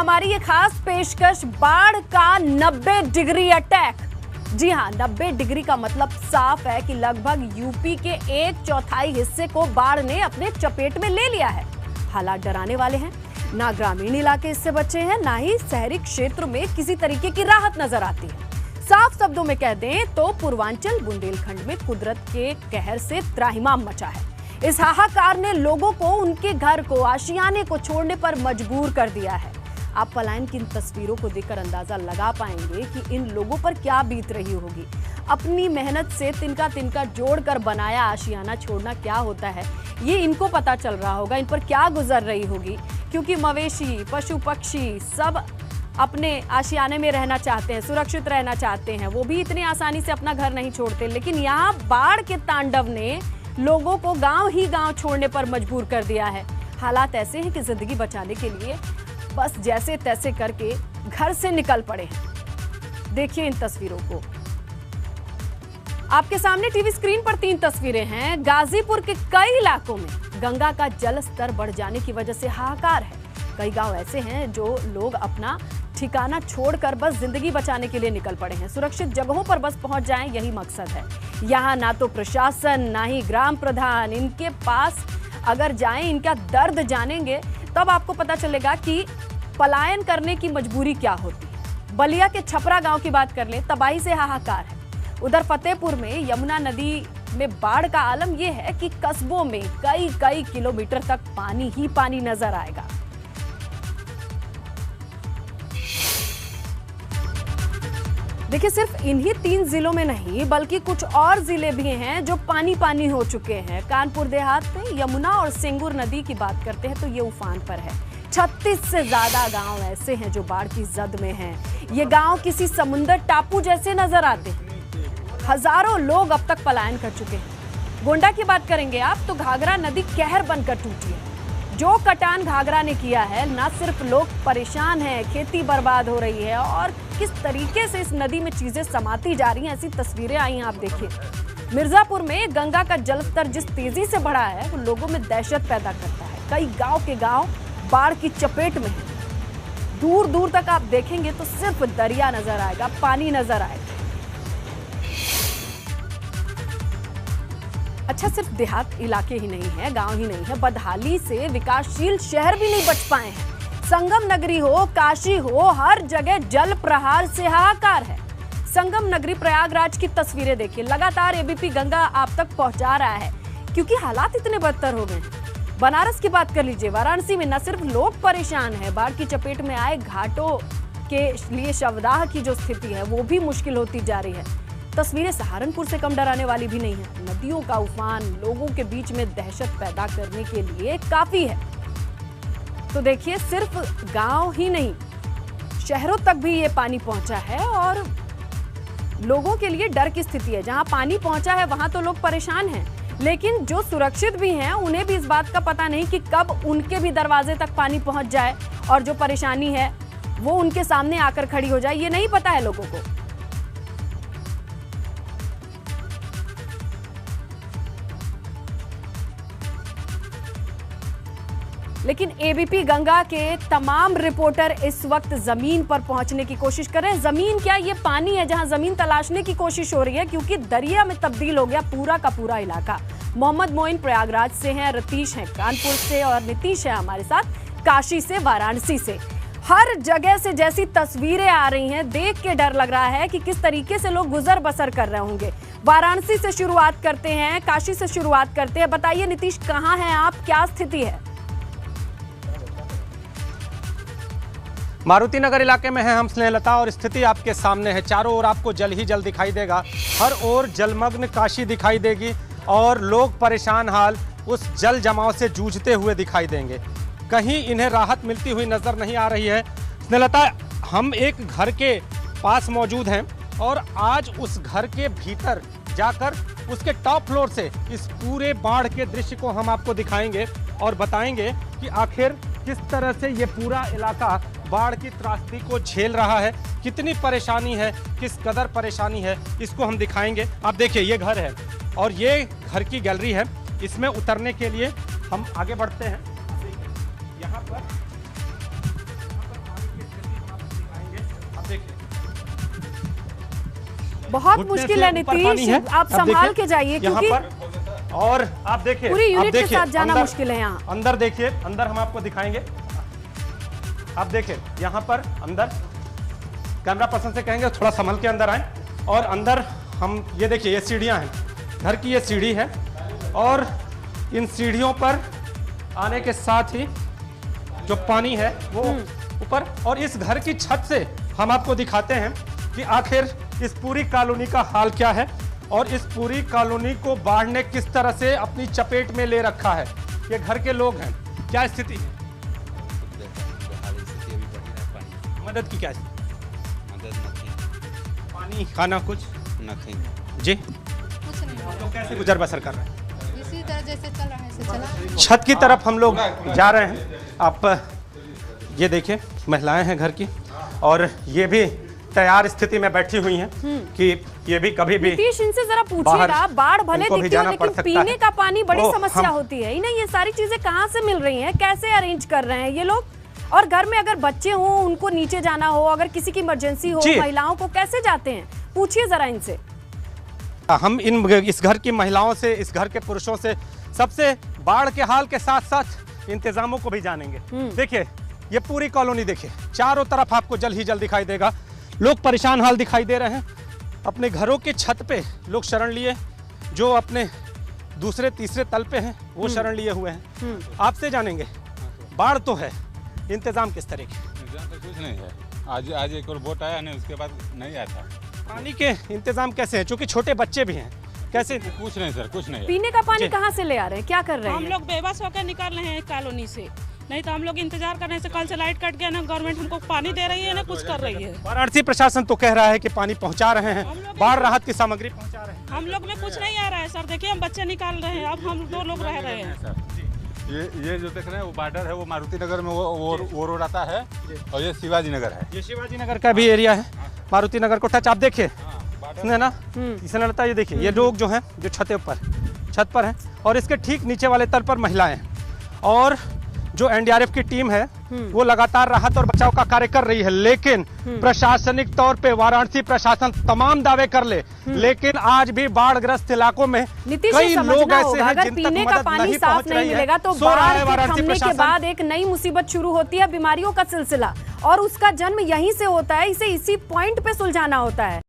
हमारी ये खास पेशकश बाढ़ का 90 डिग्री अटैक। जी हां, 90 डिग्री का मतलब साफ है कि लगभग यूपी के 1/4 हिस्से को बाढ़ ने अपने चपेट में ले लिया है। हालात डराने वाले हैं। ना ग्रामीण इलाके इससे बचे हैं, ना ही शहरी क्षेत्र में किसी तरीके की राहत नजर आती है। साफ शब्दों में कह दें तो पूर्वांचल बुंदेलखंड में कुदरत के कहर से त्राहिमाम मचा है। इस हाहाकार ने लोगों को उनके घर को, आशियाने को छोड़ने पर मजबूर कर दिया है। आप पलायन की इन तस्वीरों को देखकर अंदाजा लगा पाएंगे कि इन लोगों पर क्या बीत रही होगी। अपनी मेहनत से तिनका तिनका जोड़कर बनाया आशियाना छोड़ना क्या होता है, ये इनको पता चल रहा होगा। इन पर क्या गुजर रही होगी, क्योंकि मवेशी, पशु पक्षी सब अपने आशियाने में रहना चाहते हैं, सुरक्षित रहना चाहते हैं। वो भी इतनी आसानी से अपना घर नहीं छोड़ते, लेकिन यहाँ बाढ़ के तांडव ने लोगों को गांव ही गांव छोड़ने पर मजबूर कर दिया है। हालात ऐसे हैं कि जिंदगी बचाने के लिए बस जैसे तैसे करके घर से निकल पड़े हैं। देखिए इन तस्वीरों को। आपके सामने टीवी स्क्रीन पर 3 तस्वीरें हैं। गाजीपुर के कई इलाकों में गंगा का जल स्तर बढ़ जाने की वजह से हाहाकार है। कई गांव ऐसे हैं जो लोग अपना ठिकाना छोड़कर बस जिंदगी बचाने के लिए निकल पड़े हैं। सुरक्षित जगहों पर बस पहुंच जाएं, यही मकसद है। यहाँ ना तो प्रशासन, ना ही ग्राम प्रधान इनके पास अगर जाएं, इनका दर्द जानेंगे तब आपको पता चलेगा कि पलायन करने की मजबूरी क्या होती है। बलिया के छपरा गांव की बात कर ले, तबाही से हाहाकार है। उधर फतेहपुर में यमुना नदी में बाढ़ का आलम यह है कि कस्बों में कई किलोमीटर तक पानी ही पानी नजर आएगा। देखिए, सिर्फ इन्हीं 3 जिलों में नहीं बल्कि कुछ और जिले भी हैं जो पानी पानी हो चुके हैं। कानपुर देहात में यमुना और सेंगुर नदी की बात करते हैं तो ये उफान पर है। 36 से ज्यादा गांव ऐसे हैं जो बाढ़ की जद में हैं। ये गांव किसी समुंदर टापू जैसे नजर आते हैं। हजारों लोग अब तक पलायन कर चुके हैं। गोंडा की बात करेंगे आप तो घाघरा नदी कहर बनकर टूटी है। जो कटान घाघरा ने किया है, ना सिर्फ लोग परेशान हैं, खेती बर्बाद हो रही है और किस तरीके से इस नदी में चीजें समाती जा रही हैं, ऐसी तस्वीरें आई हैं। आप देखिए, मिर्जापुर में गंगा का जलस्तर जिस तेजी से बढ़ा है वो लोगों में दहशत पैदा करता है। कई गांव के गांव बाढ़ की चपेट में है। दूर दूर तक आप देखेंगे तो सिर्फ दरिया नजर आएगा, पानी नजर आएगा। अच्छा, सिर्फ देहात इलाके ही नहीं है, गांव ही नहीं है, बदहाली से विकासशील शहर भी नहीं बच पाए हैं। संगम नगरी हो, काशी हो, हर जगह जल प्रहार से हाहाकार है। संगम नगरी प्रयागराज की तस्वीरें देखिए। लगातार एबीपी गंगा आप तक पहुंचा रहा है क्योंकि हालात इतने बदतर हो गए हैं। बनारस की बात कर लीजिए, वाराणसी में न सिर्फ लोग परेशान हैं, बाढ़ की चपेट में आए घाटों के लिए शवदाह की जो स्थिति है वो भी मुश्किल होती जा रही है। तस्वीरें सहारनपुर से कम डराने वाली भी नहीं है। नदियों का उफान लोगों के बीच में दहशत पैदा करने के लिए काफी है। तो देखिए, सिर्फ गांव ही नहीं, शहरों तक भी ये पानी पहुंचा है और लोगों के लिए डर की स्थिति है। जहां पानी पहुंचा है वहां तो लोग परेशान हैं, लेकिन जो सुरक्षित भी हैं उन्हें भी इस बात का पता नहीं कि कब उनके भी दरवाजे तक पानी पहुंच जाए और जो परेशानी है वो उनके सामने आकर खड़ी हो जाए, ये नहीं पता है लोगों को। लेकिन एबीपी गंगा के तमाम रिपोर्टर इस वक्त जमीन पर पहुंचने की कोशिश कर रहे हैं। जमीन क्या, ये पानी है जहां जमीन तलाशने की कोशिश हो रही है क्योंकि दरिया में तब्दील हो गया पूरा का पूरा इलाका। मोहम्मद मोइन प्रयागराज से हैं, रतीश हैं कानपुर से और नीतीश है हमारे साथ काशी से, वाराणसी से। हर जगह से जैसी तस्वीरें आ रही हैं, देख के डर लग रहा है कि किस तरीके से लोग गुजर बसर कर रहे होंगे। वाराणसी से शुरुआत करते हैं, काशी से शुरुआत करते हैं। बताइए नीतीश, कहाँ हैं आप, क्या स्थिति है? मारुति नगर इलाके में है हम स्नेहलता और स्थिति आपके सामने है। चारों ओर आपको जल ही जल दिखाई देगा, हर ओर जलमग्न काशी दिखाई देगी और लोग परेशान हाल उस जल जमाव से जूझते हुए दिखाई देंगे। कहीं इन्हें राहत मिलती हुई नजर नहीं आ रही है। स्नेहलता, हम एक घर के पास मौजूद हैं और आज उस घर के भीतर जाकर उसके टॉप फ्लोर से इस पूरे बाढ़ के दृश्य को हम आपको दिखाएंगे और बताएंगे कि आखिर किस तरह से ये पूरा इलाका बाढ़ की त्रासदी को झेल रहा है, कितनी परेशानी है, किस कदर परेशानी है, इसको हम दिखाएंगे। आप देखिए, ये घर है और ये घर की गैलरी है। इसमें उतरने के लिए हम आगे बढ़ते हैं। यहाँ पर पानी के देखिए बहुत घुटने मुश्किल से है ऊपर पानी नीतीश, है। आप अब संभाल देखिए, के जाइए यहाँ क्योंकि पर और आप देखिए पूरी आप यूनिट के देखिए, साथ जाना अंदर- मुश्किल है यहाँ। अंदर देखिए, अंदर हम आपको दिखाएंगे। आप देखिए यहाँ पर अंदर कैमरा पर्सन से कहेंगे थोड़ा संभल के अंदर आए। और अंदर हम ये देखिए, ये सीढ़ियाँ हैं, घर की ये सीढ़ी है और इन सीढ़ियों पर आने के साथ ही जो पानी है वो ऊपर, और इस घर की छत से हम आपको दिखाते हैं कि आखिर इस पूरी कॉलोनी का हाल क्या है और इस पूरी कॉलोनी को बाढ़ ने किस तरह से अपनी चपेट में ले रखा है। ये घर के लोग हैं, क्या स्थिति है? मदद की क्या पानी खाना कुछ नथिंग जी, कुछ नहीं तो कैसे गुजर बसर कर रहे हैं? इसी तरह जैसे चल रहा है ऐसे चला। छत की तरफ हम लोग जा रहे हैं। आप ये देखिए, महिलाएं हैं घर की और ये भी तैयार स्थिति में बैठी हुई हैं कि ये भी कभी भी नीतीश इनसे जरा पूछिएगा, बाहर बाढ़ भले इनको भी दिखती हो जाना पड़ लेकिन सकता पीने है। का पानी बड़ी तो समस्या हम- होती है। इन्हें ये सारी चीजें कहाँ से मिल रही हैं, कैसे अरेंज कर रहे हैं ये लोग? और घर में अगर बच्चे हों, उनको नीचे जाना हो, अगर किसी की इमरजेंसी हो, जी। महिलाओं को कैसे जाते हैं? पूछिए जरा इनसे। हम इस घर की महिलाओं से, इस घर के पुरुषों से सबसे बाढ़ के हाल के साथ साथ इंतजामों को भी जानेंगे। देखिए ये पूरी कॉलोनी देखिए, चारों तरफ आपको जल ही जल दिखाई देगा। लोग परेशान हाल दिखाई दे रहे हैं। अपने घरों के छत पे लोग शरण लिए, जो अपने दूसरे तीसरे तल पे हैं वो शरण लिए हुए हैं। आपसे जानेंगे, बाढ़ तो है, इंतजाम किस तरह के? इंतजाम तो कुछ नहीं है। आज एक और वोट आया नहीं, उसके बाद नहीं आया था। पानी के इंतजाम कैसे हैं? क्योंकि छोटे बच्चे भी हैं, कैसे? कुछ नहीं सर, कुछ नहीं है। पीने का पानी जी। कहाँ से ले आ रहे हैं, क्या कर रहे हम हैं? लोग बेबस होकर निकल रहे हैं कॉलोनी से, नहीं तो हम लोग इंतजार कर रहे हैं। कल से लाइट कट गया ना, गवर्नमेंट हमको पानी दे रही है ना कुछ कर रही है। वाराणसी प्रशासन तो कह रहा है कि पानी पहुंचा रहे हैं, हम लोग- बाढ़ राहत की सामग्री पहुंचा रहे हैं। हम लोग में कुछ नहीं आ रहा है सर। देखिए हम बच्चे निकाल रहे हैं, अब हम 2 लोग रह रहे हैं। सर ये जो देख रहे हैं वो बॉर्डर है, वो मारुति नगर में वो रोड आता है और ये शिवाजी नगर है। ये शिवाजी नगर का भी एरिया है, मारुति नगर को टच आप देखिए है ना, इसने लगता है। ये देखिए, ये लोग जो हैं जो छत पर हैं और इसके ठीक नीचे वाले तल पर महिलाएं हैं और जो एनडीआरएफ की टीम है वो लगातार राहत और बचाव का कार्य कर रही है। लेकिन प्रशासनिक तौर पे वाराणसी प्रशासन तमाम दावे कर ले, लेकिन आज भी बाढ़ग्रस्त इलाकों में नीतीश कई जी लोग समझना ऐसे होगा, हैं अगर जिन तक पीने का मदद पानी नहीं साफ पहुंच नहीं रही है। मिलेगा तो सो रहा है बाढ़ के वाराणसी थमने के प्रशासन। बाद एक नई मुसीबत शुरू होती है, बीमारियों का सिलसिला, और उसका जन्म यहीं से होता है। इसे इसी पॉइंट पे सुलझाना होता है।